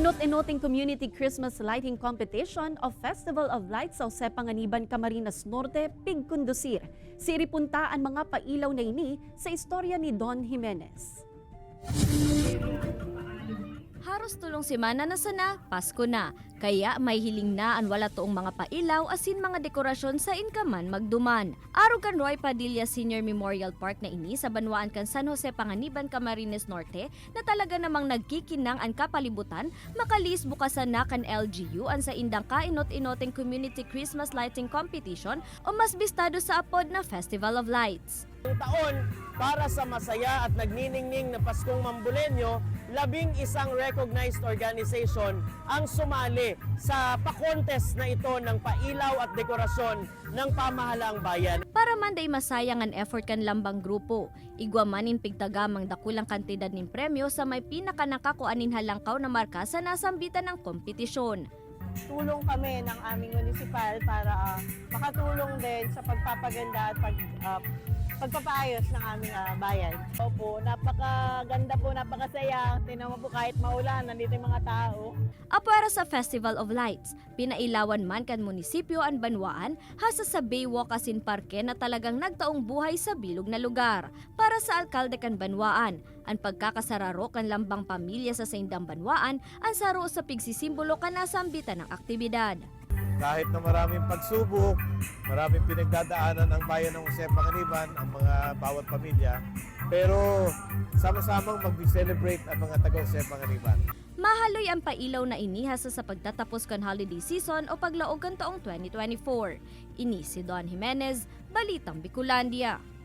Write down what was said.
Kainot-inoting Community Christmas Lighting Competition o Festival of Lights sa Jose Panganiban, Camarines Norte, pigkondusir. Siripunta ang mga pailaw na ini sa istorya ni Don Jimenez. Haros tulong semana na sana, Pasko na. Kaya may hiling na ang wala toong mga pailaw asin mga dekorasyon sa inkaman magduman. Aro kan Roy Padilla Senior Memorial Park na ini sa banwaan kan San Jose Panganiban, Camarines Norte na talaga namang nagkikinang ang kapalibutan, makalis bukasan na kan LGU ang sa indang kainot-inoting Community Christmas Lighting Competition o mas bistado sa apod na Festival of Lights. Taon para sa masaya at nagniningning na Paskong Mambulenyo, 11 recognized organization ang sumali sa pa-contest na ito ng pailaw at dekorasyon ng pamahalaang bayan. Para man day masayang ang effort kan lambang grupo, igwamanin pigtagamang dakulang kantidad ng premyo sa may pinakanakakuanin halangkaw na marka sa nasambitan ng kompetisyon. Tulong kami ng aming municipal para makatulong din sa pagpapaganda at pagpapaayos ng aming bayan. Opo, napakaganda po, napakasaya. Tingnan mo po kahit maulan, nandito yung mga tao. Apara sa Festival of Lights, pinailawan man kan munisipyo ang banwaan hasa sa Baywalk asin parke na talagang nagtaong buhay sa bilog na lugar. Para sa alkalde kan banwaan, ang pagkakasararo kan lambang pamilya sa Saindang Banwaan ang saro sa pigsisimbolo kan nasambitan ng aktibidad. Kahit na maraming pagsubok, maraming pinagdadaanan ang bayan ng Jose Panganiban, ang mga bawat pamilya, pero sama-samang mag-celebrate ang mga taga-Jose Panganiban. Mahaloy ang pailaw na inihasa sa pagtatapos kan holiday season o paglaog kan taong 2024. Ini si Don Jimenez, Balitang Bicolandia.